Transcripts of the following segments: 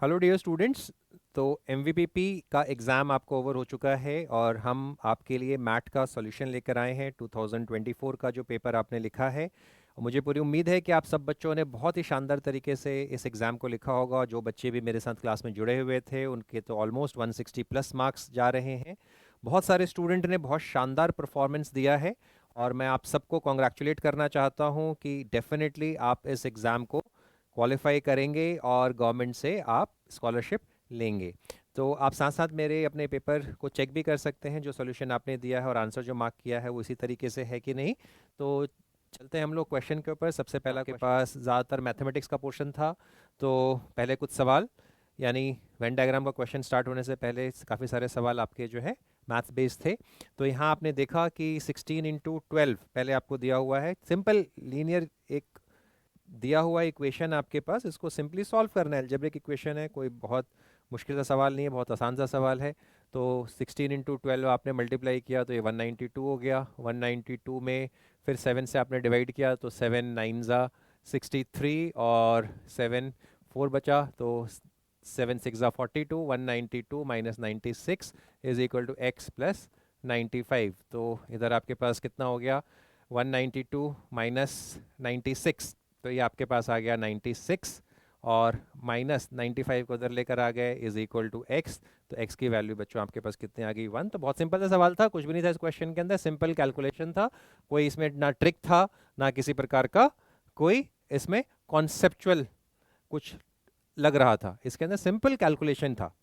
Hello dear students. तो एमवीपीपी का exam आपको ओवर हो चुका है और हम आपके लिए मैट का सॉल्यूशन लेकर आए हैं 2024 का जो पेपर आपने लिखा है। मुझे पूरी उम्मीद है कि आप सब बच्चों ने बहुत ही शानदार तरीके से इस एग्ज़ाम को लिखा होगा। जो बच्चे भी मेरे साथ क्लास में जुड़े हुए थे उनके तो ऑलमोस्ट 160 प्लस मार्क्स जा रहे हैं। बहुत सारे स्टूडेंट ने बहुत शानदार परफॉर्मेंस दिया है और मैं आप सबको कॉन्ग्रेचुलेट करना चाहता हूँ कि डेफिनेटली आप इस एग्ज़ाम को क्वालिफाई करेंगे और गवर्नमेंट से आप स्कॉलरशिप लेंगे। तो आप साथ साथ मेरे अपने पेपर को चेक भी कर सकते हैं, जो सॉल्यूशन आपने दिया है और आंसर जो मार्क किया है वो इसी तरीके से है कि नहीं। तो चलते हैं हम लोग क्वेश्चन के ऊपर। सबसे पहला आपके पास ज़्यादातर मैथमेटिक्स का पोर्शन था, तो पहले कुछ सवाल यानी वेन डायग्राम का क्वेश्चन स्टार्ट होने से पहले काफ़ी सारे सवाल आपके जो है मैथ्स बेस्ड थे। तो यहाँ आपने देखा कि 16 इंटू 12 पहले आपको दिया हुआ है। सिंपल लीनियर एक दिया हुआ इक्वेशन आपके पास, इसको सिंपली सॉल्व करना है। अलजेब्रिक इक्वेशन है, कोई बहुत मुश्किल सा सवाल नहीं है, बहुत आसान सा सवाल है। तो 16 इंटू 12 आपने मल्टीप्लाई किया तो ये 192 हो गया। 192 में फिर 7 से आपने डिवाइड किया तो 7 9 ज़ा 63 और 7 4 बचा, तो 7 6 ज़ा 42। 192 minus 96 is equal to x plus 95। तो इधर आपके पास कितना हो गया, 192 माइनस 96, तो ये आपके पास आ गया 96 और माइनस 95 को उधर लेकर आ गए इज इक्वल टू एक्स। तो एक्स की वैल्यू बच्चों आपके पास कितने आ गई, 1। तो बहुत सिंपल सा सवाल था, कुछ भी नहीं था इस क्वेश्चन के अंदर, सिंपल कैलकुलेशन था। कोई इसमें ना ट्रिक था ना किसी प्रकार का कोई इसमें कॉन्सेप्चुअल कुछ लग रहा था, इसके अंदर सिंपल कैलकुलेशन था।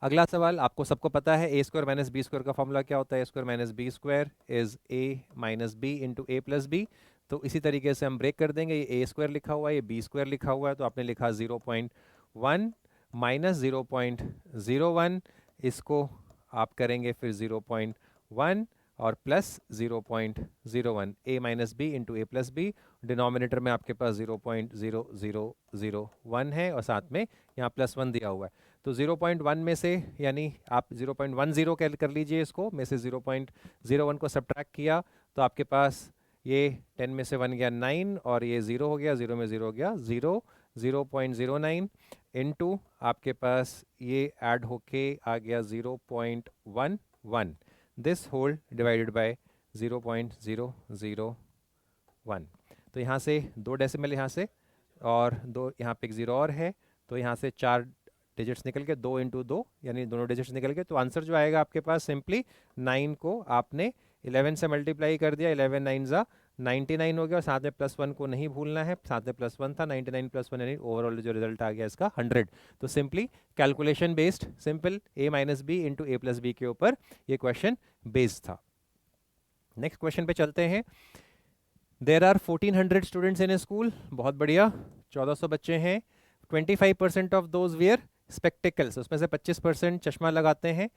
अगला सवाल आपको सबको पता है, a square minus b square का फॉर्मूला क्या होता है। A square minus b square is a minus b into a plus b. तो इसी तरीके से हम ब्रेक कर देंगे, ये ए स्क्वायर लिखा हुआ है, ये बी स्क्वायर लिखा हुआ है, तो आपने लिखा 0.1 माइनस 0.01, इसको आप करेंगे फिर 0.1 और plus 0.01, A minus b into a plus B. Denominator में आपके पास 0.0001 है और साथ में यहाँ प्लस 1 दिया हुआ है। तो 0.1 में से यानी आप 0.10 कर लीजिए, इसको में से 0.01 को सब्ट्रैक्ट किया तो आपके पास ये 10 में से 1 गया 9 और ये 0 हो गया, 0 में 0 गया 0, 0.09 इनटू आपके पास ये ऐड होके आ गया 0.11, दिस होल डिवाइडेड बाय 0.001। तो यहाँ से 2 डेसिमल यहाँ से और 2 यहाँ पे एक 0 और है, तो यहाँ से 4 डिजिट्स निकल के 2 इंटू 2 यानी दोनों डिजिट्स निकल के, तो आंसर जो आएगा आपके पास सिंपली 9 को आपने 11 से मल्टीप्लाई कर दिया, 11 9 ज़ा 99 हो गया और साथ में प्लस 1 को नहीं भूलना है, साथ में प्लस 1 था, 99 प्लस 1 यानी ओवरऑल जो रिजल्ट आ गया इसका 100। तो simply calculation based, simple a minus b into a plus b के ऊपर ये क्वेश्चन बेस्ड था। नेक्स्ट क्वेश्चन पे चलते हैं। There are 1400 students in a school, बहुत बढ़िया, 1400 बच्चे हैं। 25% ऑफ दोज वेयर स्पेक्टिकल्स, उसमें से 25% चश्मा लगाते हैं।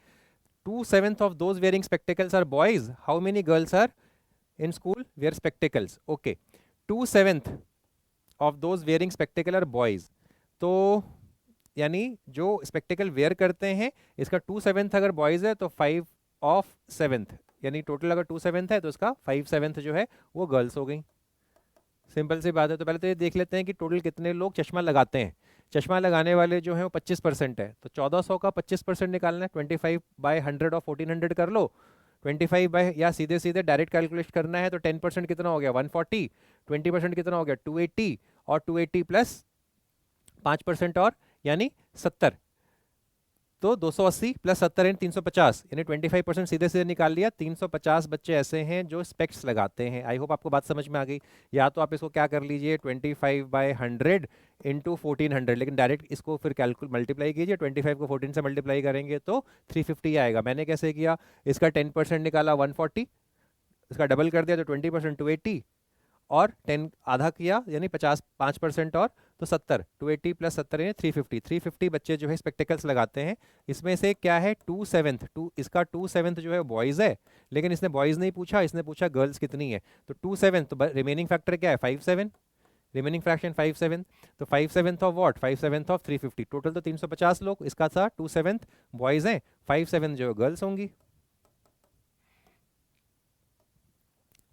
2/7 of those wearing spectacles are boys. How many girls are in school wear spectacles? Okay, 2/7 of those wearing spectacle are boys. तो यानी जो स्पेक्टिकल वेयर करते हैं इसका 2/7 अगर बॉयज है तो 5/7, यानी टोटल अगर 2/7 है तो इसका 5/7 जो है वो गर्ल्स हो गई। सिंपल सी बात है। तो पहले तो ये देख लेते हैं कि टोटल कितने लोग चश्मा लगाते हैं। चश्मा लगाने वाले जो हैं वो 25% है, तो 1400 का 25% निकालना है। 25/100 और 1400 कर लो। 25 बाय, या सीधे सीधे डायरेक्ट कैलकुलेट करना है तो 10% कितना हो गया 140, 20% कितना हो गया 280 और 280 प्लस 5% और यानी 70, तो 280 प्लस 70 यानी 350, यानी 25% सीधे सीधे निकाल लिया। 350 बच्चे ऐसे हैं जो स्पेक्ट्स लगाते हैं। आई होप आपको बात समझ में आ गई। या तो आप इसको क्या कर लीजिए 25/100 इंटू 1400, लेकिन डायरेक्ट इसको फिर कैलकुल मल्टीप्लाई कीजिए। 25 को 14 से मल्टीप्लाई करेंगे तो 350 आएगा। मैंने कैसे किया, इसका 10% निकाला 140, इसका डबल कर दिया तो 20% 280 और 10 आधा किया यानी 5% और तो 70, 280 प्लस 70 यानी 350। 350 बच्चे जो है स्पेक्टिकल्स लगाते हैं। इसमें से क्या है 2/7, इसका 2/7 जो है बॉयज़ है, लेकिन इसने बॉयज़ नहीं पूछा, इसने पूछा गर्ल्स कितनी है। तो 2/7, तो रिमेनिंग फैक्टर क्या है 5/7, रिमेनिंग फ्रैक्शन 5/7, तो 5/7 ऑफ व्हाट 5/7 ऑफ 350। टोटल तो 350 लोग, इसका था 2/7 बॉयज़ हैं, 5/7 जो गर्ल्स होंगी।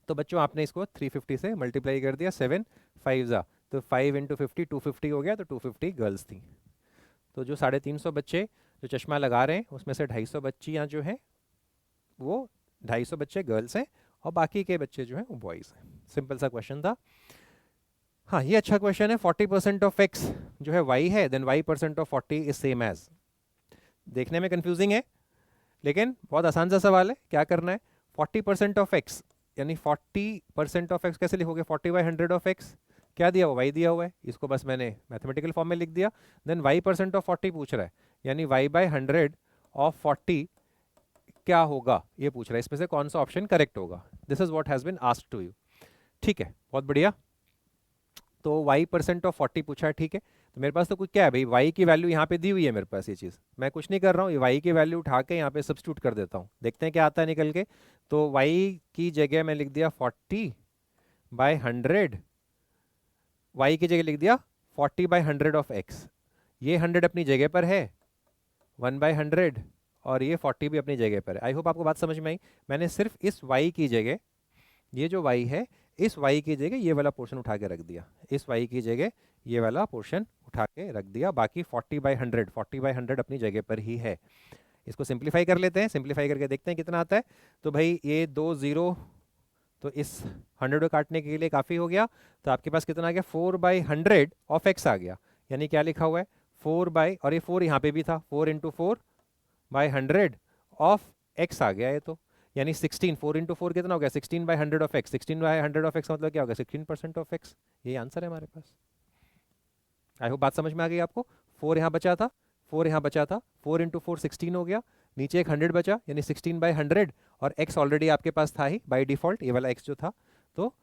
तो बच्चों आपने इसको 350 से मल्टीप्लाई कर दिया, 7 5 ज़ा तो 5 इंटू 50 250 हो गया, तो 250 गर्ल्स थी। तो जो 350 बच्चे जो चश्मा लगा रहे हैं उसमें से 250 बच्चियाँ जो हैं वो 250 बच्चे गर्ल्स हैं और बाकी के बच्चे जो हैं वो बॉयज़ हैं। सिंपल सा क्वेश्चन था। हाँ, ये अच्छा क्वेश्चन है। 40% ऑफ एक्स जो है वाई है, then y% of 40 is same as. देखने में कंफ्यूजिंग है लेकिन बहुत आसान सा सवाल है। क्या करना है, 40% ऑफ एक्स यानी 40% ऑफ एक्स कैसे लिखोगे, 40/100 ऑफ एक्स, क्या दिया हुआ, y दिया हुआ है, इसको बस मैंने मैथमेटिकल फॉर्म में लिख दिया। देन y% ऑफ 40 पूछ रहा है, यानी y/100 ऑफ 40 क्या होगा ये पूछ रहा है, इसमें से कौन सा ऑप्शन करेक्ट होगा। This is what has been asked to you. ठीक है, बहुत बढ़िया। तो y% ऑफ 40 पूछा है, ठीक है। तो मेरे पास तो कुछ क्या है भाई, y की वैल्यू यहाँ पे दी हुई है मेरे पास, ये चीज़ मैं कुछ नहीं कर रहा हूँ, ये y की वैल्यू उठा के यहाँ पे सब्स्टिट्यूट कर देता हूँ, देखते हैं क्या आता है निकल के। तो y की जगह मैं लिख दिया 40/100, y की जगह लिख दिया 40/100 ऑफ x। ये 100 अपनी जगह पर है, 1/100, और ये 40 भी अपनी जगह पर है। आई होप आपको बात समझ में आई। मैंने सिर्फ इस y की जगह, ये जो y है, इस y की जगह ये वाला पोर्शन उठा के रख दिया, इस y की जगह ये वाला पोर्शन उठा के रख दिया, बाकी 40/100 अपनी जगह पर ही है। इसको सिंप्लीफाई कर लेते हैं, सिंप्लीफाई करके देखते हैं कितना आता है। तो भाई ये 2 0 तो इस 100 को काटने के लिए काफ़ी हो गया, तो आपके पास कितना आ गया, 4/100 ऑफ x आ गया। यानी क्या लिखा हुआ है, 4 बाई, और ये 4 यहाँ पे भी था, 4 × 4/100 ऑफ x आ गया ये तो, यानी 16, 4 × 4 कितना हो गया, 16/100 ऑफ x। 16/100 ऑफ x मतलब क्या होगा, 16% ऑफ x। ये आंसर है हमारे पास। आई होप बात समझ में आ गई आपको। 4 यहाँ बचा था, 4 यहाँ बचा था, 4 × 4 16 हो गया, नीचे एक 100 बचा, यानी 16/100, और x ऑलरेडी आपके पास था ही बाय डिफॉल्ट, ये वाला x जो था, तो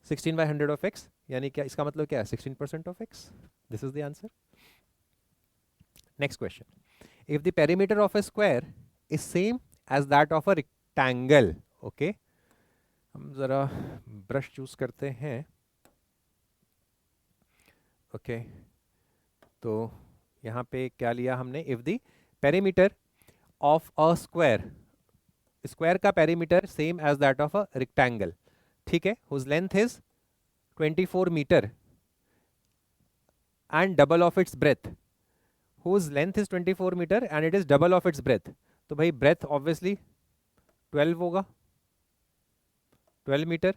16/100 ऑफ x, यानी क्या, इसका मतलब क्या है, 16% of x। This is the answer. Next question, if the perimeter of a square is same as that of a rectangle, okay, हम जरा ब्रश चूज करते हैं, ओके तो यहाँ पे क्या लिया हमने, if the perimeter of a square, square का perimeter same as that of a rectangle, ठीक है, whose length is 24 metre and double of its breadth, whose length is 24 metre and it is double of its breadth। तो भाई breadth obviously 12 होगा, 12 metre,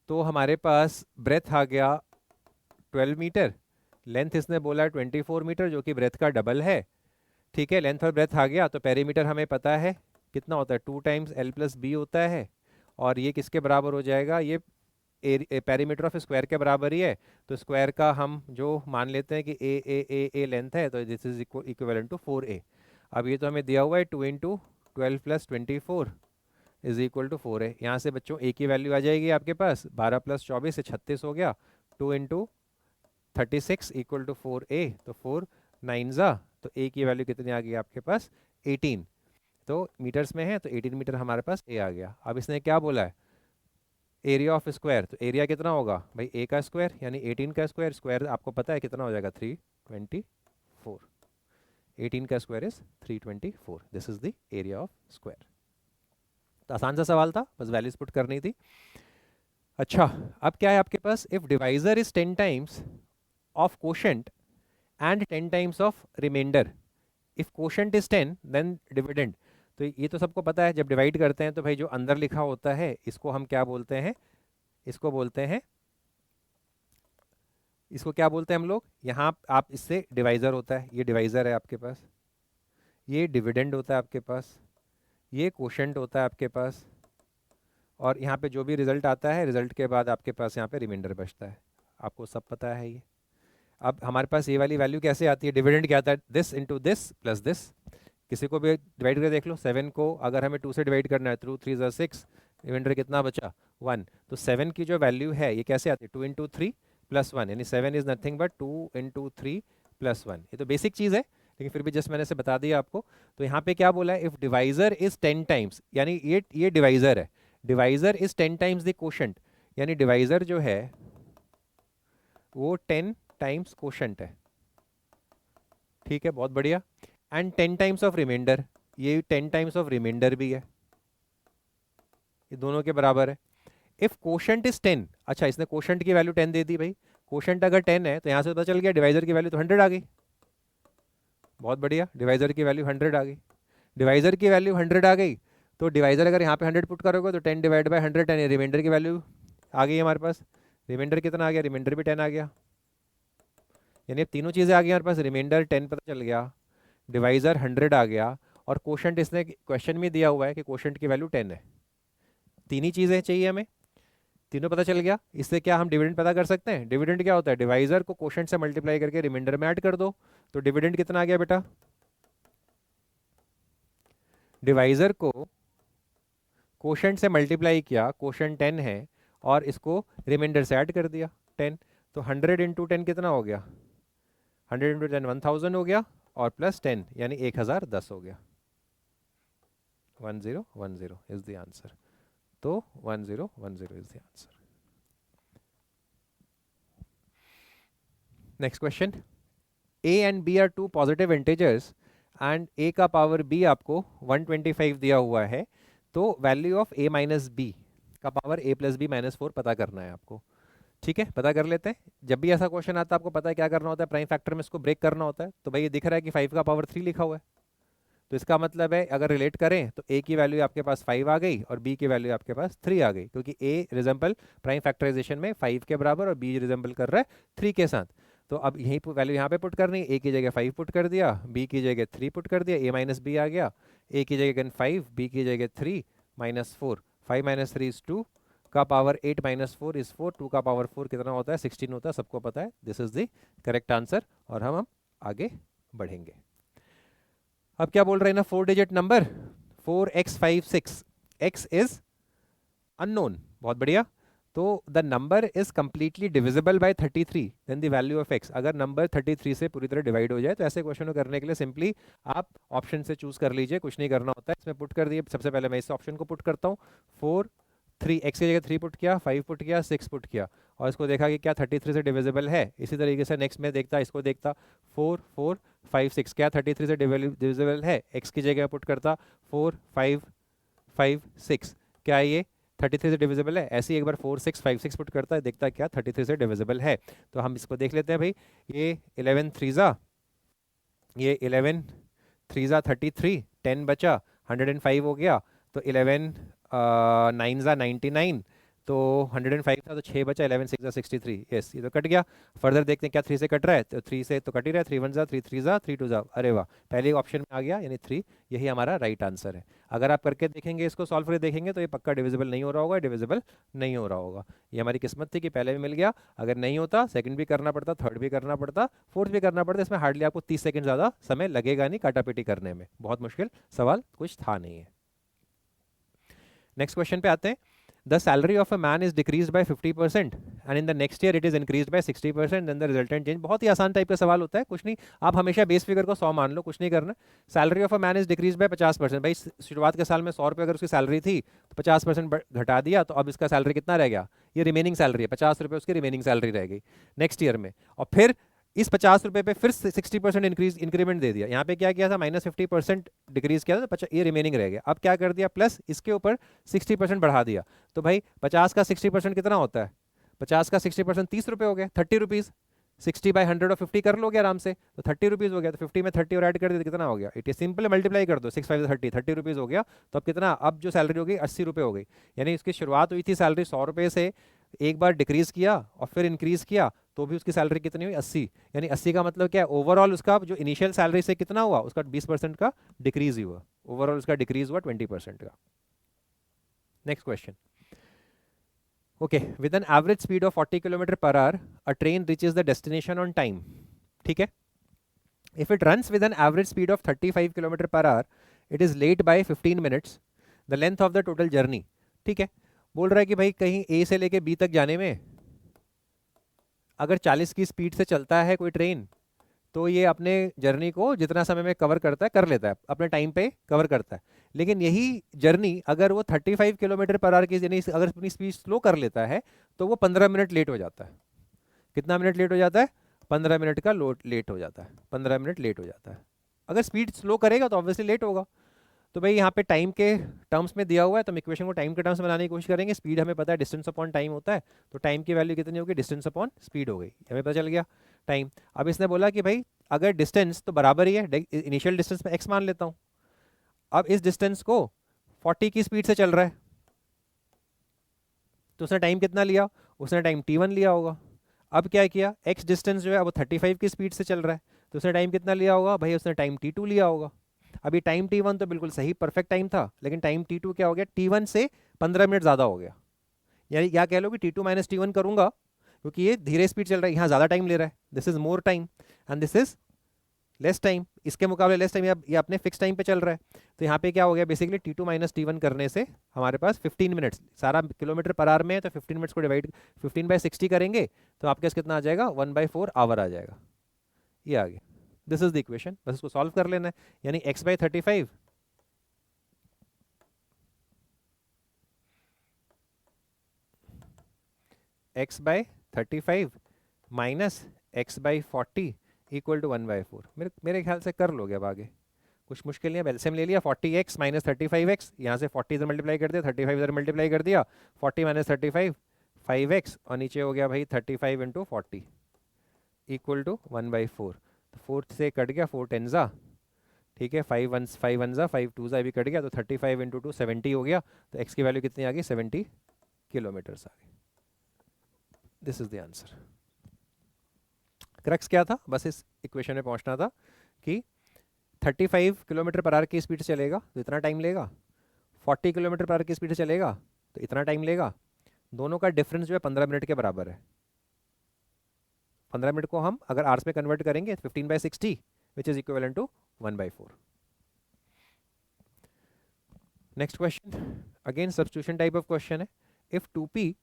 तो हमारे पास breadth आ गया 12 metre, length इसने बोला 24 मीटर जो कि ब्रेथ का डबल है, ठीक है। लेंथ और ब्रेथ आ गया, तो पेरीमीटर हमें पता है कितना होता है, 2 टाइम्स L+B होता है, और ये किसके बराबर हो जाएगा, ये पेरीमीटर ऑफ स्क्वायर के बराबर ही है। तो स्क्वायर का हम जो मान लेते हैं कि ए लेंथ है, तो this is equivalent to 4a। अब ये तो हमें दिया हुआ है 2 × 12 + 24 इज इक्वल टू 4a। यहाँ से बच्चों a की वैल्यू आ जाएगी आपके पास, 12 + 24 से 36 हो गया, 2 × 36 इक्वल टू 4a, तो 4 9 तो a की वैल्यू कितनी आ गई आपके पास, 18। तो मीटर्स में है तो 18 मीटर हमारे पास a आ गया। अब इसने क्या बोला है, एरिया ऑफ स्क्वायर, तो एरिया कितना होगा भाई, a का स्क्वायर यानी 18 का स्क्वायर, स्क्वायर आपको पता है कितना हो जाएगा, 324। 18 का square is 324, this is the area of square. तो आसान सा सवाल था, बस वैल्यूज पुट करनी थी। अच्छा, अब क्या है आपके पास, if divisor is 10 times of quotient and 10 times of remainder, if quotient is 10 then dividend. तो ये तो सबको पता है, जब डिवाइड करते हैं तो भाई जो अंदर लिखा होता है इसको हम क्या बोलते हैं, इसको बोलते हैं, इसको क्या बोलते हैं हम लोग, यहाँ आप इससे डिवाइजर होता है, ये डिवाइजर है आपके पास, ये डिविडेंड होता है आपके पास, ये कोशेंट होता है आपके पास, और यहाँ पे जो भी रिजल्ट आता है, रिजल्ट के बाद आपके पास यहाँ पे रिमाइंडर बचता है, आपको सब पता है ये। अब हमारे पास ये वाली वैल्यू कैसे आती है, डिविडेंड क्या आता है, this into this plus this. किसी को भी डिवाइड करके देख लो, 7 को अगर हमें 2 से डिवाइड करना है, 2 3 = 6, रिमाइंडर कितना बचा, 1। तो 7 की जो वैल्यू है ये कैसे आती है, 2 × 3 + 1, यानी 7 इज नथिंग बट 2 × 3 + 1। ये तो बेसिक चीज़ है लेकिन फिर भी जस्ट मैंने से बता दिया आपको। तो यहाँ पे क्या बोला है, इफ डिवाइजर इज 10 टाइम्स, यानी ये डिवाइजर है, divisor is 10 times the quotient, यानी डिवाइजर जो है वो 10 टाइम्स कोशेंट है, ठीक है, बहुत बढ़िया। एंड 10 टाइम्स ऑफ रिमाइंडर, ये 10 टाइम्स ऑफ रिमाइंडर भी है, ये दोनों के बराबर है। इफ कोशेंट इज 10, अच्छा इसने कोशेंट की वैल्यू 10 दे दी भाई, कोशेंट अगर 10 है तो यहाँ से पता चल गया डिवाइजर की वैल्यू तो 100 आ गई। बहुत बढ़िया, डिवाइजर की वैल्यू 100 आ गई। डिवाइजर की वैल्यू 100 आ गई तो डिवाइजर अगर यहाँ पे 100 पुट करोगे तो 10 डिवाइड बाय 100, यानी रिमाइंडर की वैल्यू आ गई हमारे पास। रिमाइंडर कितना आ गया? रिमाइंडर भी 10 आ गया। यानी अब तीनों चीज़ें आ गई हमारे पास। रिमाइंडर 10 पता चल गया, डिवाइजर 100 आ गया, और कोशेंट इसने क्वेश्चन में दिया हुआ है कि कोशेंट की वैल्यू 10 है। तीन ही चीज़ें चाहिए हमें, तीनों पता चल गया। इससे क्या हम डिविडेंड पता कर सकते हैं? डिविडेंड क्या होता है? डिवाइजर को कोशेंट से मल्टीप्लाई करके रिमाइंडर में ऐड कर दो। तो डिविडेंड कितना आ गया बेटा? डिवाइजर को कोशेंट से मल्टीप्लाई किया, कोशेंट 10 है, और इसको रिमाइंडर से ऐड कर दिया 10। तो 100 इंटू 10 कितना हो गया? 100 इंटू 10 1000 हो गया, और प्लस 10 यानी 1010 हो गया। 1010 इज द आंसर। तो 1010 is the answer. Next question, a and b are two positive integers and a का पावर b आपको 125 दिया हुआ है, तो value of a minus b का power a plus b minus 4 पता करना है आपको। ठीक है, पता कर लेते हैं। जब भी ऐसा क्वेश्चन आता है आपको पता है क्या करना होता है? प्राइम फैक्टर में इसको ब्रेक करना होता है। तो भाई ये दिख रहा है कि 5 का पावर 3 लिखा हुआ है, तो इसका मतलब है अगर रिलेट करें तो a की वैल्यू आपके पास 5 आ गई और b की वैल्यू आपके पास 3 आ गई, क्योंकि a रिजेंबल प्राइम फैक्टराइजेशन में 5 के बराबर और b रिजेंबल कर रहा है 3 के साथ। तो अब यही वैल्यू यहाँ पे पुट करनी है। a की जगह 5 पुट कर दिया, b की जगह 3 पुट कर दिया, a माइनस बी आ गया। a की जगह 5, b की जगह 3 माइनस 4, 5 माइनस 3 इज 2 का पावर 8 माइनस 4 इज 4, 2 का पावर 4 कितना होता है? 16 होता है, सबको पता है। This is the correct answer, और हम आगे बढ़ेंगे। अब क्या बोल रहे हैं ना, 4 digit number 4x56, x is unknown. बहुत बढ़िया। तो the number is completely divisible by 33, then the value of x। अगर नंबर 33 से पूरी तरह डिवाइड हो जाए तो ऐसे क्वेश्चन को करने के लिए सिंपली आप ऑप्शन से चूज कर लीजिए, कुछ नहीं करना होता है। इसमें पुट कर दिए, सबसे पहले मैं इस ऑप्शन को पुट करता हूँ। 4 3 x की जगह 3 पुट किया, 5 पुट किया, 6 पुट किया, और इसको देखा कि क्या 33 से डिविजिबल है। इसी तरीके से नेक्स्ट में देखता, इसको देखता 4 4 5 6, क्या 33 से डिविजिबल है? x की जगह पुट करता 4 5 5 6, क्या ये 33 से डिविजिबल है? ऐसे ही एक बार 4 6 5 6 पुट करता है, देखता है क्या 33 से डिविजिबल है। तो हम इसको देख लेते हैं भाई। ये 11 3 ये 11 3 33, 10 बचा, 105 हो गया। तो 11 9 99, तो 105 था तो 6 बचा, 11 6 63। यस, ये तो कट गया। फर्दर देखते हैं क्या 3 से कट रहा है, तो 3 से तो कट ही रहा है। 3 1 3 3 3 2। अरे वाह, पहले ऑप्शन में आ गया, यानी 3 यही हमारा राइट आंसर है। अगर आप करके देखेंगे, इसको सॉल्व करके देखेंगे तो ये पक्का डिविजिबल नहीं हो रहा होगा, डिविजिबल नहीं हो रहा होगा। ये हमारी किस्मत थी कि पहले भी मिल गया। अगर नहीं होता, सेकंड भी करना पड़ता, थर्ड भी करना पड़ता, फोर्थ भी करना पड़ता। इसमें हार्डली आपको 30 सेकंड ज़्यादा समय लगेगा नहीं काटापीटी करने में। बहुत मुश्किल सवाल कुछ था नहीं है। नेक्स्ट क्वेश्चन पे आते हैं। The salary of a man is decreased by 50% and in the next year it is increased by 60%, then the resultant change। बहुत ही आसान टाइप का सवाल होता है, कुछ नहीं, आप हमेशा बेस फिगर को 100 मान लो, कुछ नहीं करना। Salary of a man is decrease by 50%। भाई शुरुआत के साल में 100 रुपये अगर उसकी सैलरी थी तो 50% घटा दिया, तो अब इसका सैलरी कितना रह गया? ये रिमेनिंग सैलरी है, 50 रुपये उसकी रिमेनिंग सैलरी रह गई नेक्स्ट ईयर में। और फिर इस 50 रुपये पे फिर 60% इंक्रीमेंट दे दिया। यहाँ पे क्या किया था? -50% डिक्रीज किया था, तो ये रिमेनिंग रह गया। अब क्या कर दिया? प्लस इसके ऊपर 60% बढ़ा दिया। तो भाई 50 का 60% कितना होता है? 50 का 60% 30 रुपये हो गया, 30 रुपीज़। 60 बाई 100 और 50 कर लोगे आराम से, तो 30 रुपीज़ हो गया। तो 50 में 30 और ऐड कर दिया तो कितना हो गया? इट इज सिंपल, मल्टीप्लाई कर दो, 6 5 30 रुपीज़ हो गया। तो अब कितना? अब जो सैलरी हो गई 80 रुपये हो गई। यानी इसकी शुरुआत हुई थी सैलरी 100 रुपये से, एक बार डिक्रीज किया और फिर इंक्रीज किया, तो भी उसकी सैलरी कितनी हुई? 80। यानी 80 का मतलब क्या है? ओवरऑल उसका जो इनिशियल सैलरी से कितना हुआ? उसका 20% का डिक्रीज ही हुआ। ओवरऑल उसका डिक्रीज हुआ 20% का। Next question. Okay, with an average speed of 40 kilometre per hour a train reaches the destination on time. ठीक है, if it runs with an average speed of 35 kilometre per hour, it is late by 15 minutes, the length of the total journey. ठीक है, बोल रहा है कि भाई कहीं ए से लेके बी तक जाने में अगर 40 की स्पीड से चलता है कोई ट्रेन, तो ये अपने जर्नी को जितना समय में कवर करता है कर लेता है, अपने टाइम पे कवर करता है। लेकिन यही जर्नी अगर वो 35 किलोमीटर पर आवर की, यानी अगर अपनी स्पीड स्लो कर लेता है, तो वो 15 मिनट लेट हो जाता है। कितना मिनट लेट हो जाता है? 15 मिनट का लेट हो जाता है। 15 मिनट लेट हो जाता है। अगर स्पीड स्लो करेगा तो ऑब्वियसली लेट होगा। तो भाई यहाँ पे टाइम के टर्म्स में दिया हुआ है, तो हम इक्वेशन को टाइम के टर्म्स में बनाने की कोशिश करेंगे। स्पीड हमें पता है डिस्टेंस अपॉन टाइम होता है, तो टाइम की वैल्यू कितनी होगी, डिस्टेंस अपॉन स्पीड हो गई, हमें पता चल गया टाइम। अब इसने बोला कि भाई अगर डिस्टेंस तो बराबर ही है, इनिशियल डिस्टेंस में x मान लेता हूँ। अब इस डिस्टेंस को 40 की स्पीड से चल रहा है, तो उसने टाइम कितना लिया, उसने टाइम t1 लिया होगा। अब क्या किया, x डिस्टेंस जो है वो 35 की स्पीड से चल रहा है, तो उसने टाइम कितना लिया होगा, भाई उसने टाइम t2 लिया होगा। अभी टाइम t1 तो बिल्कुल सही परफेक्ट टाइम था, लेकिन टाइम t2 क्या हो गया, t1 से 15 मिनट ज़्यादा हो गया। यानी क्या कह लो कि t2 माइनस t1 करूंगा, क्योंकि ये धीरे स्पीड चल रहा है, यहाँ ज़्यादा टाइम ले रहा है, this is more time and this is less time, इसके मुकाबले लेस टाइम, ये अपने फिक्स टाइम पे चल रहा है। तो यहाँ पे क्या हो गया, बेसिकली t2 माइनस t1 करने से हमारे पास 15 मिनट्स, सारा किलोमीटर पर आवर में है, तो 15 मिनट्स को डिवाइड 15/60 करेंगे तो आपके पास कितना आ जाएगा, 1/4 आवर आ जाएगा। ये आ गया, दिस इज द इक्वेशन, बस इसको सॉल्व कर लेना है। यानी x/35 x/35 minus x/40 equal to 1/4। मेरे ख्याल से कर लोगे अब आगे, कुछ मुश्किल नहीं है। एलसीएम ले लिया, 40x माइनस 35x, यहाँ से 40 इधर मल्टीप्लाई कर दिया, 35 इधर मल्टीप्लाई कर दिया, 40 माइनस 35 5x, और नीचे हो गया भाई 35 इंटू 40 इक्वल टू 1/4। तो 4 से कट गया, 4 10 ज़ा, ठीक है, 5 1 ज़ा, 5 2 ज़ा भी कट गया, तो 35 इंटू 2 70 हो गया। तो x की वैल्यू कितनी आ गई, 70 किलोमीटर्स आ गई। This is the answer. Crux क्या था, बस इस इक्वेशन में पहुंचना था कि 35 किलोमीटर पर आवर की स्पीड से चलेगा तो इतना टाइम लेगा, 40 किलोमीटर पर आवर की स्पीड से चलेगा तो इतना टाइम लेगा, दोनों का डिफरेंस जो है 15 मिनट के बराबर है। 15 मिनट को हम अगर आवर्स में कन्वर्ट करेंगे 15/60 which is equivalent to 1/4। Next question, again substitution type of question है। If 2p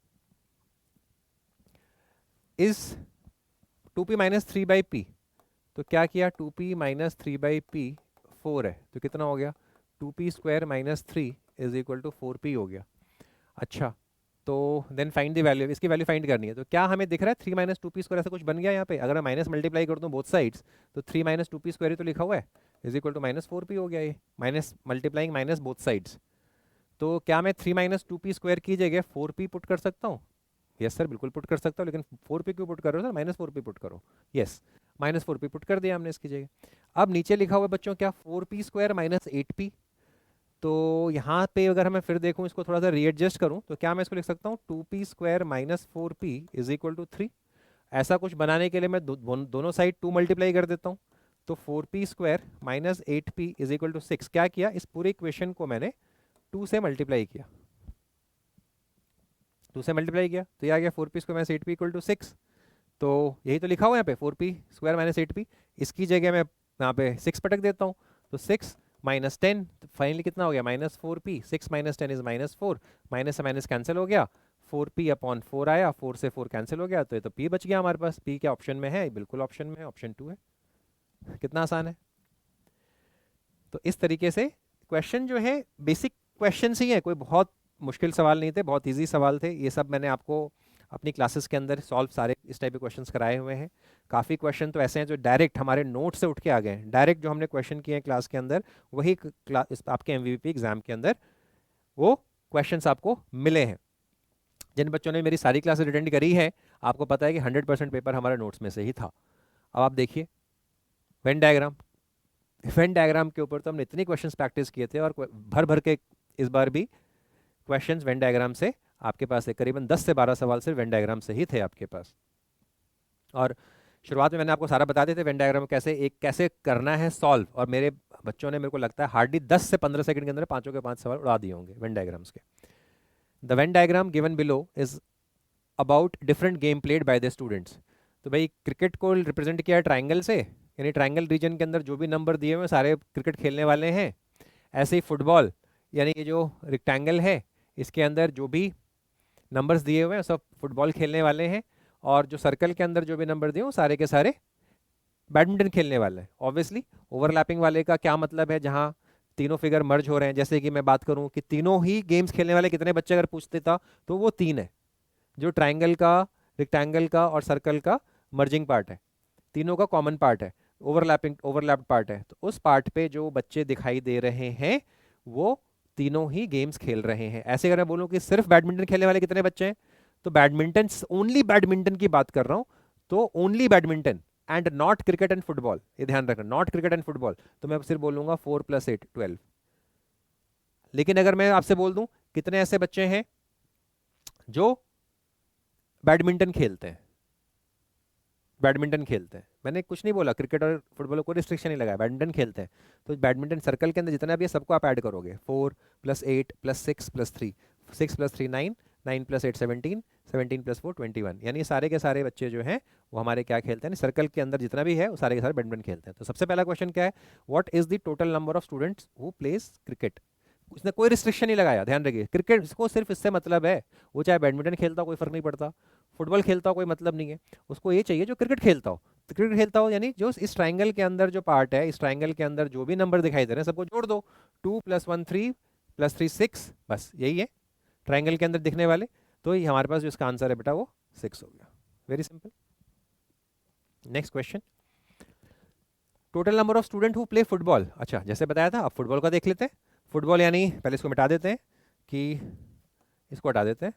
is 2p minus 3/p, तो क्या किया, 2p माइनस 3/p 4 है, तो कितना हो गया, 2p square minus 3 is equal to 4p हो गया। अच्छा, तो देन फाइंड द वैल्यू, इसकी वैल्यू फाइंड करनी है। तो क्या हमें दिख रहा है 3 माइनस 2p स्क्वायर, ऐसा कुछ बन गया यहाँ पे, अगर मैं माइनस मल्टीप्लाई कर दूँ बोथ साइड्स तो 3 माइनस 2p स्क्वायर ही तो लिखा हुआ है, is equal to minus 4p हो गया, ये minus multiplying minus both sides. तो क्या मैं 3 माइनस 2p स्क्वायर की जगह 4p पुट कर सकता हूँ, यस सर बिल्कुल पुट कर सकता हूँ, लेकिन 4p क्यों पुट कर रहे हो सर, माइनस 4p पुट करो, यस माइनस 4p पुट कर दिया हमने इसकी जगह। अब नीचे लिखा हुआ है बच्चों क्या, 4p स्क्वायर माइनस 8p, तो यहाँ पे अगर मैं फिर देखूँ इसको थोड़ा सा रीएडजस्ट करूँ तो क्या मैं इसको लिख सकता हूँ 2p square minus 4p is equal to 3। ऐसा कुछ बनाने के लिए मैं दोनों साइड 2 मल्टीप्लाई कर देता हूँ, तो 4p square minus 8p is equal to 6। क्या किया, इस पूरे इक्वेशन को मैंने 2 से मल्टीप्लाई किया, 2 से मल्टीप्लाई किया तो ये आ गया 4p square minus 8p equal to 6। तो यही तो लिखा हुआ है यहाँ पे 4p स्क्वायर माइनस 8p, इसकी जगह मैं यहाँ पे 6 पटक देता हूँ, तो 6 माइनस 10, फाइनली कितना हो गया minus 4p, 6 minus 10 is minus 4, minus से माइनस कैंसिल हो गया, 4p अपॉन 4 आया, 4 से 4 कैंसिल हो गया, तो ये तो p बच गया हमारे पास। p क्या ऑप्शन में है, बिल्कुल ऑप्शन में है, ऑप्शन 2 है। कितना आसान है। तो इस तरीके से क्वेश्चन जो है बेसिक क्वेश्चन ही है, कोई बहुत मुश्किल सवाल नहीं थे, बहुत ईजी सवाल थे। ये सब मैंने आपको अपनी क्लासेस के अंदर सॉल्व सारे इस टाइप के क्वेश्चंस कराए हुए हैं। काफ़ी क्वेश्चन तो ऐसे हैं जो डायरेक्ट हमारे नोट से उठ के आ गए हैं, डायरेक्ट जो हमने क्वेश्चन किए हैं क्लास के अंदर वही आपके एमवीपी एग्जाम के अंदर वो क्वेश्चंस आपको मिले हैं। जिन बच्चों ने मेरी सारी क्लासेस अटेंड करी है आपको पता है कि 100% पेपर हमारे नोट्स में से ही था। अब आप देखिए वेन डायग्राम, वेन डायग्राम के ऊपर तो हमने इतनी क्वेश्चंस प्रैक्टिस किए थे और भर भर के इस बार भी क्वेश्चंस वेन डायग्राम से आपके पास है, करीबन 10 से 12 सवाल सिर्फ वेन डायग्राम से ही थे आपके पास। और शुरुआत में मैंने आपको सारा बता दिए थे वेन डायग्राम कैसे करना है सॉल्व, और मेरे बच्चों ने मेरे को लगता है हार्डली 10 से 15 सेकंड के अंदर पांचों के 5 सवाल उड़ा दिए होंगे वेन डायग्राम्स के। The Venn diagram given below is about different game played by the students. तो भाई क्रिकेट को रिप्रेजेंट किया है ट्राइंगल से, यानी ट्राइंगल रीजन के अंदर जो भी नंबर दिए हुए सारे क्रिकेट खेलने वाले हैं। ऐसे ही फुटबॉल, यानी ये जो रेक्टेंगल है इसके अंदर जो भी नंबर्स दिए हुए हैं सब फुटबॉल खेलने वाले हैं, और जो सर्कल के अंदर जो भी नंबर दिए वो सारे के सारे बैडमिंटन खेलने वाले हैं। ऑब्वियसली ओवरलैपिंग वाले का क्या मतलब है, जहाँ तीनों फिगर मर्ज हो रहे हैं, जैसे कि मैं बात करूँ कि तीनों ही गेम्स खेलने वाले कितने बच्चे अगर पूछते था तो वो 3 है, जो ट्राइंगल का, रेक्टेंगल का और सर्कल का मर्जिंग पार्ट है, तीनों का कॉमन पार्ट है, ओवरलैप्ड पार्ट है। तो उस पार्ट पे जो बच्चे दिखाई दे रहे हैं वो तीनों ही गेम्स खेल रहे हैं। ऐसे अगर मैं बोलूं कि सिर्फ बैडमिंटन खेलने वाले कितने बच्चे हैं, तो बैडमिंटन, ओनली बैडमिंटन की बात कर रहा हूं, तो only badminton and not cricket and football, ये ध्यान रखना, नॉट क्रिकेट एंड फुटबॉल, तो मैं सिर्फ बोलूंगा 4 + 8 12। लेकिन अगर मैं आपसे बोल दूं कितने ऐसे बच्चे हैं जो बैडमिंटन खेलते हैं, बैडमिंटन खेलते हैं, मैंने कुछ नहीं बोला, क्रिकेट और फुटबॉल को रिस्ट्रिक्शन नहीं लगाया, बैडमिंटन खेलते हैं, तो बैडमिंटन सर्कल के अंदर जितना भी है सबको आप ऐड करोगे, 4 + 8 + 6 + 3, 6 + 3 9, 9 + 8 17, 17 + 4 21, यानी सारे के सारे बच्चे जो हैं वो हमारे क्या खेलते हैं, सर्कल के अंदर जितना भी है वो सारे के सारे बैडमिंटन खेलते हैं। तो सबसे पहला क्वेश्चन क्या है, what is the total number of students who plays cricket. उसने कोई रिस्ट्रिक्शन नहीं लगाया, ध्यान रखिए, क्रिकेट को सिर्फ इससे मतलब है, वो चाहे बैडमिंटन खेलता हो कोई फर्क नहीं पड़ता, फुटबॉल खेलता हो कोई मतलब नहीं है, उसको ये चाहिए जो क्रिकेट खेलता हो। तो क्रिकेट खेलता हो यानी जो इस ट्राइंगल के अंदर जो पार्ट है, इस ट्राइंगल के अंदर जो भी नंबर दिखाई दे रहे हैं सबको जोड़ दो, 2 + 1 3 + 3 6, बस यही है ट्राइंगल के अंदर दिखने वाले। तो ये हमारे पास जो इसका आंसर है बेटा वो 6 हो गया, very simple. Next question, total number of student who play football. अच्छा जैसे बताया था, अब फुटबॉल का देख लेते हैं। फुटबॉल यानी पहले इसको मिटा देते हैं, कि इसको हटा देते हैं,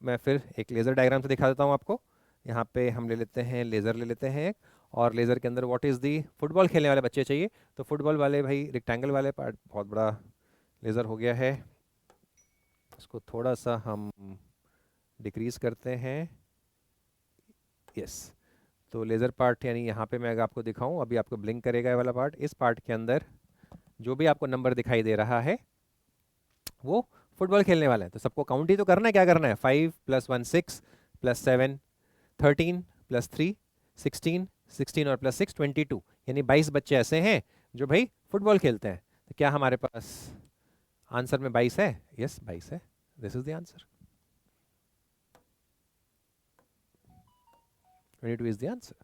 मैं फिर एक लेज़र डायग्राम से दिखा देता हूँ आपको। यहाँ पे हम ले लेते हैं लेज़र, ले लेते हैं एक, और लेज़र के अंदर व्हाट इज़ दी, फुटबॉल खेलने वाले बच्चे चाहिए, तो फुटबॉल वाले भाई रेक्टेंगल वाले पार्ट, बहुत बड़ा लेज़र हो गया है, इसको थोड़ा सा हम डिक्रीज करते हैं, यस। तो लेज़र पार्ट यानी यहाँ पे मैं अगर आपको दिखाऊं, अभी आपको ब्लिंक करेगा ये वाला पार्ट, इस पार्ट के अंदर जो भी आपको नंबर दिखाई दे रहा है वो फुटबॉल खेलने वाला है। तो सबको काउंट ही तो करना है, क्या करना है, 5 + 1 6 + 7 13 + 3 16, 16 और +6 22, यानी 22 बच्चे ऐसे हैं जो भाई फुटबॉल खेलते हैं। तो क्या हमारे पास आंसर में 22 है, यस 22 है, this is the answer, 22 is the answer.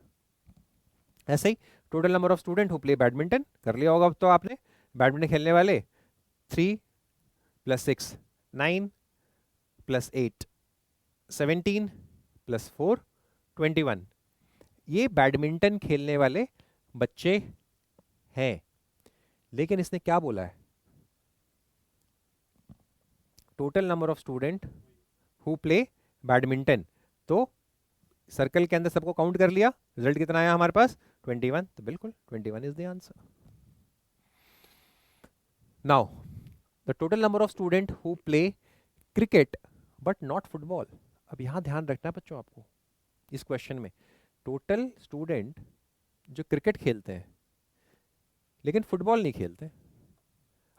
ऐसे ही total number of student who play badminton कर लिया होगा अब तो आपने, बैडमिंटन खेलने वाले 3 + 6 9 + 8 17 + 4 21, ये बैडमिंटन खेलने वाले बच्चे हैं। लेकिन इसने क्या बोला है, total number of student who play badminton, तो सर्कल के अंदर सबको काउंट कर लिया, रिजल्ट कितना आया हमारे पास 21, तो बिल्कुल 21 is the answer. Now the total number of student who play cricket but not football. अब यहां ध्यान रखना है बच्चों आपको, इस क्वेश्चन में टोटल स्टूडेंट जो क्रिकेट खेलते हैं लेकिन फुटबॉल नहीं खेलते।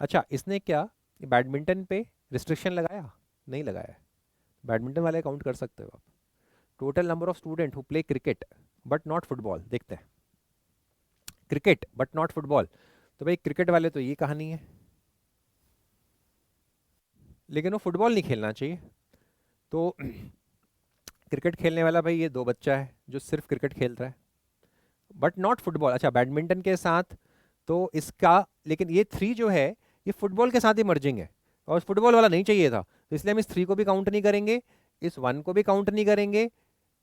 अच्छा इसने क्या बैडमिंटन पे रिस्ट्रिक्शन लगाया, नहीं लगाया, बैडमिंटन वाले काउंट कर सकते हो आप। Total number of student who play cricket but not football, देखते हैं, क्रिकेट बट नॉट फुटबॉल, तो भाई क्रिकेट वाले तो ये कहानी है, लेकिन वो फुटबॉल नहीं खेलना चाहिए, तो क्रिकेट खेलने वाला भाई ये 2 बच्चा है जो सिर्फ क्रिकेट खेल रहा है बट नॉट फुटबॉल। अच्छा बैडमिंटन के साथ तो इसका, लेकिन ये 3 जो है ये फुटबॉल के साथ ही मर्जिंग है, और फुटबॉल वाला नहीं चाहिए था, तो इसलिए हम इस 3 को भी काउंट नहीं करेंगे, इस 1 को भी काउंट नहीं करेंगे,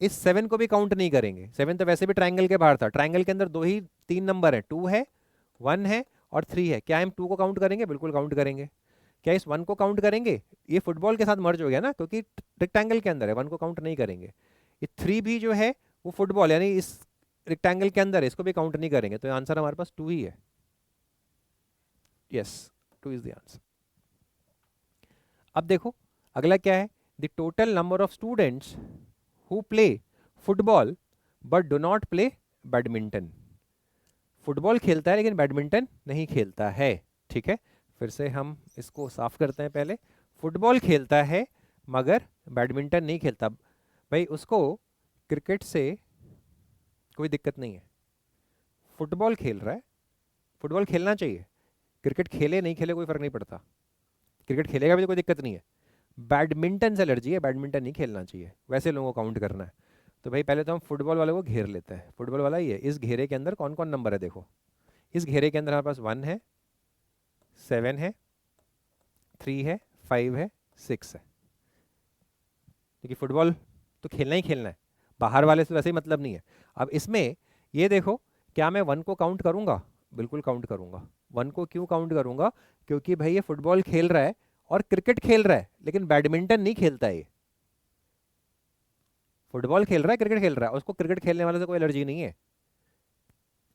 इस 7 को भी काउंट नहीं करेंगे। 7 तो वैसे भी ट्राइंगल के बाहर था, ट्राइंगल के अंदर 3 नंबर है, 2 है, 1 है और 3 है, क्या हम 2 को काउंट करेंगे, बिल्कुल काउंट करेंगे। क्या इस 1 को काउंट करेंगे, ये फुटबॉल के साथ मर्ज हो गया ना, क्योंकि रेक्टेंगल के अंदर है, 1 को काउंट नहीं करेंगे। ये 3 भी जो है वो फुटबॉल यानी इस रेक्टेंगल के अंदर है, इसको भी काउंट नहीं करेंगे, तो आंसर हमारे पास 2 ही है, यस 2 इज द आंसर। अब देखो अगला क्या है, the total number of students who play football but do not play badminton. Football खेलता है लेकिन बैडमिंटन नहीं खेलता है, ठीक है, फिर से हम इसको साफ करते हैं। पहले फुटबॉल खेलता है मगर बैडमिंटन नहीं खेलता, भाई उसको क्रिकेट से कोई दिक्कत नहीं है, फुटबॉल खेल रहा है, फुटबॉल खेलना चाहिए, क्रिकेट खेले नहीं खेले कोई फर्क नहीं पड़ता, क्रिकेट खेलेगा भी तो कोई दिक्कत नहीं है, बैडमिंटन से एलर्जी है, बैडमिंटन नहीं खेलना चाहिए, वैसे लोगों को काउंट करना है। तो भाई पहले तो हम फुटबॉल वाले को घेर लेते हैं, फुटबॉल वाला ही है, इस घेरे के अंदर कौन कौन नंबर है देखो, इस घेरे के अंदर हमारे पास 1 है, 7 है, 3 है, 5 है, 6 है, क्योंकि फुटबॉल तो खेलना ही खेलना है, बाहर वाले से वैसे ही मतलब नहीं है। अब इसमें ये देखो, क्या मैं 1 को काउंट करूंगा, बिल्कुल काउंट करूंगा। 1 को क्यों काउंट करूंगा? क्योंकि भाई ये फुटबॉल खेल रहा है और क्रिकेट खेल रहा है, लेकिन बैडमिंटन नहीं खेलता है ये। फुटबॉल खेल रहा है, क्रिकेट खेल रहा है, उसको क्रिकेट खेलने वाले से कोई एलर्जी नहीं है।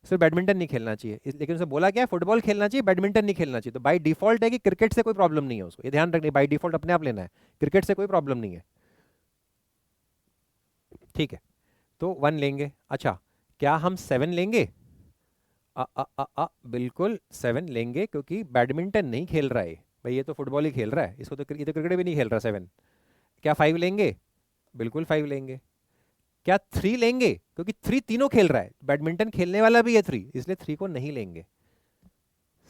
सिर्फ बैडमिंटन नहीं खेलना चाहिए लेकिन उसे बोला क्या है, फुटबॉल खेलना चाहिए, बैडमिंटन नहीं खेलना चाहिए। तो बाय डिफॉल्ट है कि क्रिकेट से कोई प्रॉब्लम नहीं है उसको, ये ध्यान रखनी, बाय डिफॉल्ट अपने आप लेना है, क्रिकेट से कोई प्रॉब्लम नहीं है। ठीक है, तो 1 लेंगे। अच्छा, क्या हम 7 लेंगे? बिल्कुल 7 लेंगे, क्योंकि बैडमिंटन नहीं खेल रहा है भाई, ये तो फुटबॉल ही खेल रहा है, इसको तो ये तो क्रिकेट भी नहीं खेल रहा 7। क्या 5 लेंगे? बिल्कुल 5 लेंगे। क्या 3 लेंगे? क्योंकि 3 तीनों खेल रहा है, बैडमिंटन खेलने वाला भी है 3, इसलिए 3 को नहीं लेंगे।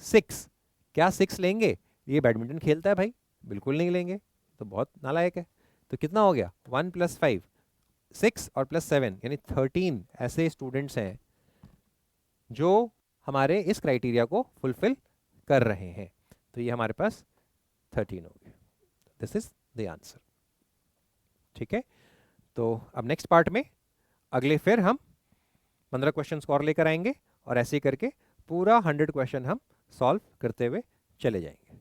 6, क्या 6 लेंगे? ये बैडमिंटन खेलता है भाई, बिल्कुल नहीं लेंगे, तो बहुत नालायक है। तो कितना हो गया? 1 + 5, 6 और +7 यानी 13 ऐसे स्टूडेंट्स हैं जो हमारे इस क्राइटेरिया को फुलफिल कर रहे हैं। तो ये हमारे पास 13 हो गए। This is the answer. ठीक है, तो अब नेक्स्ट पार्ट में अगले फिर हम 15 क्वेश्चन और लेकर आएंगे और ऐसे ही करके पूरा 100 क्वेश्चन हम सॉल्व करते हुए चले जाएंगे।